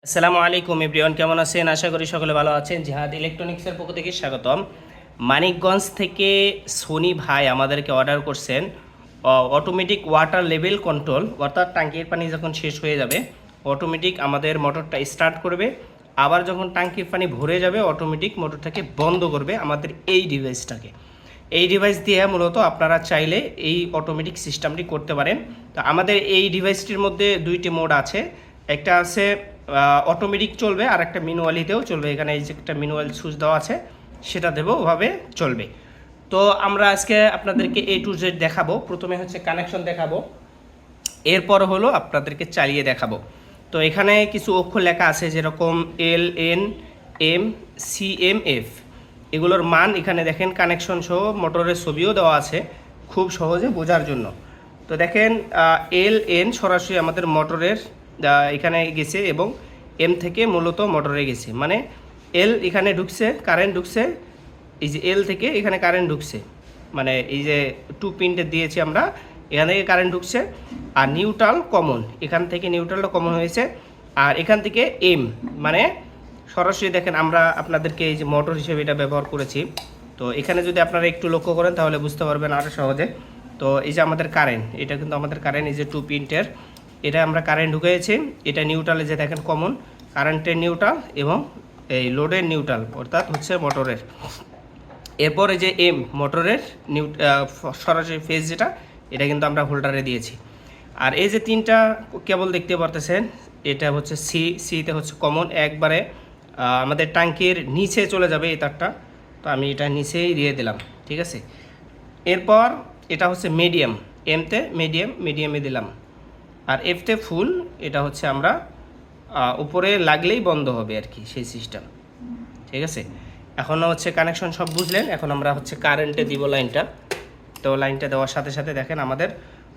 আসসালামু আলাইকুম এভরিওয়ান, কেমন আছেন? আশা করি সকলে ভালো আছেন। জিহাদ ইলেকট্রনিক্সের পক্ষ থেকে স্বাগতম। মানিকগঞ্জ থেকে সোনি ভাই আমাদেরকে অর্ডার করছেন অটোমেটিক ওয়াটার লেভেল কন্ট্রোল, অর্থাৎ ট্যাঙ্কির পানি যখন শেষ হয়ে যাবে অটোমেটিক আমাদের মোটরটা স্টার্ট করবে, আবার যখন ট্যাঙ্কির পানি ভরে যাবে অটোমেটিক মোটরটাকে বন্ধ করবে আমাদের এই ডিভাইসটাকে। এই ডিভাইস দিয়ে মূলত আপনারা চাইলে এই অটোমেটিক সিস্টেমটি করতে পারেন। তো আমাদের এই ডিভাইসটির মধ্যে দুইটি মোড আছে, একটা আছে অটোমেটিক চলবে আর একটা ম্যানুয়ালিতেও চলবে। এখানে এই যে একটা ম্যানুয়াল সুইচ দেওয়া আছে সেটা দেবো, ওভাবে চলবে। তো আমরা আজকে আপনাদেরকে A to Z দেখাবো। প্রথমে হচ্ছে কানেকশন দেখাবো, এরপর হলো আপনাদেরকে চালিয়ে দেখাবো। তো এখানে কিছু অক্ষর লেখা আছে যেরকম LNMCMF, এগুলোর মান এখানে দেখেন, কানেকশন সহ মোটরের ছবিও দেওয়া আছে খুব সহজে বোঝার জন্য। তো দেখেন LN সরাসরি আমাদের মোটরের এখানে গেছে এবং M থেকে মূলত মোটরে গেছে, মানে L এখানে ঢুকছে, কারেন্ট ঢুকছে, এই যে L থেকে এখানে কারেন্ট ঢুকছে, মানে এই যে 2 পিনটা দিয়েছি আমরা, এখান থেকে কারেন্ট ঢুকছে। আর নিউট্রাল কমন, এখান থেকে নিউট্রালটা কমন হয়েছে, আর এখান থেকে M মানে সরাসরি দেখেন আমরা আপনাদেরকে এই যে মোটর হিসেবে এটা ব্যবহার করেছি। তো এখানে যদি আপনারা একটু লক্ষ্য করেন তাহলে বুঝতে পারবেন আরও সহজে। তো এই যে আমাদের কারেন্ট, এটা কিন্তু আমাদের কারেন্ট, এই যে 2 পিনটের এটা আমরা কারেন্ট ঢুকিয়েছি। এটা নিউট্রালে যে দেখেন কমন, কারেন্টের নিউট্রাল এবং এই লোডের নিউট্রাল, অর্থাৎ হচ্ছে মোটরের। এরপর এই যে M মোটরের সরাসরি ফেজ যেটা, এটা কিন্তু আমরা হোল্ডারে দিয়েছি। আর এই যে তিনটা কেবল দেখতে পারতেছেন, এটা হচ্ছে সিতে হচ্ছে কমন, একবারে আমাদের ট্যাঙ্কির নিচে চলে যাবে এই তারটা। তো আমি এটা নিচেই দিয়ে দিলাম, ঠিক আছে। এরপর এটা হচ্ছে মিডিয়াম, এমতে মিডিয়ামে দিলাম, আর এফতে ফুল, এটা হচ্ছে আমরা উপরে লাগলেই বন্ধ হবে আর কি, সেই সিস্টেম, ঠিক আছে। এখনও হচ্ছে কানেকশন সব বুঝলেন, এখন আমরা হচ্ছে কারেন্টে দিব লাইনটা। তো লাইনটা দেওয়ার সাথে সাথে দেখেন আমাদের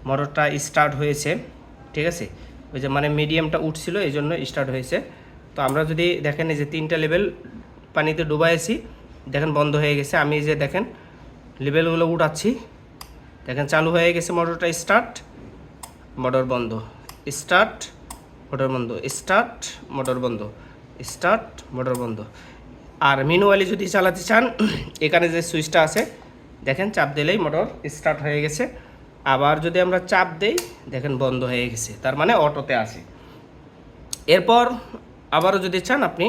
মোটরটা স্টার্ট হয়েছে, ঠিক আছে। ওই যে মানে মিডিয়ামটা উঠছিল এই জন্য স্টার্ট হয়েছে। তো আমরা যদি দেখেন এই যে 3টা লেভেল পানিতে ডুবাইছি, দেখেন বন্ধ হয়ে গেছে। আমি এই যে দেখেন লেভেলগুলো উঠাচ্ছি, দেখেন চালু হয়ে গেছে মোটরটা, স্টার্ট মোটর বন্ধ, স্টার্ট মোটর বন্ধ, স্টার্ট মোটর বন্ধ, স্টার্ট মোটর বন্ধ। আর ম্যানুয়ালি যদি চালাতে চান, এখানে যে সুইচটা আছে দেখেন, চাপ দিলেই মোটর স্টার্ট হয়ে গেছে। আবার যদি আমরা চাপ দেই দেখেন বন্ধ হয়ে গেছে, তার মানে অটোতে আছে। এরপর আবারও যদি চান আপনি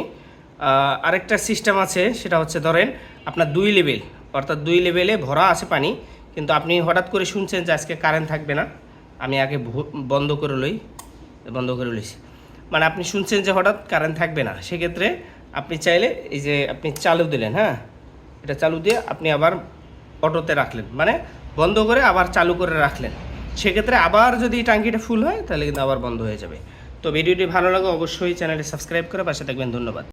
আরেকটা সিস্টেম আছে, সেটা হচ্ছে ধরেন আপনার 2 লেভেল, অর্থাৎ 2 লেভেলে ভরা আছে পানি, কিন্তু আপনি হঠাৎ করে শুনছেন যে আজকে কারেন্ট থাকবে না, আমি আগে বন্ধ করে লইছি, মানে আপনি শুনছেন যে হঠাৎ কারেন্ট থাকবে না। সেক্ষেত্রে আপনি চাইলে এই যে আপনি চালু দিলেন, হ্যাঁ, এটা চালু দিয়ে আপনি আবার অটোতে রাখলেন, মানে বন্ধ করে আবার চালু করে রাখলেন। সেক্ষেত্রে আবার যদি ট্যাঙ্কিটা ফুল হয় তাহলে কিন্তু আবার বন্ধ হয়ে যাবে। তো ভিডিওটি ভালো লাগে অবশ্যই চ্যানেলটি সাবস্ক্রাইব করে পাশে থাকবেন। ধন্যবাদ।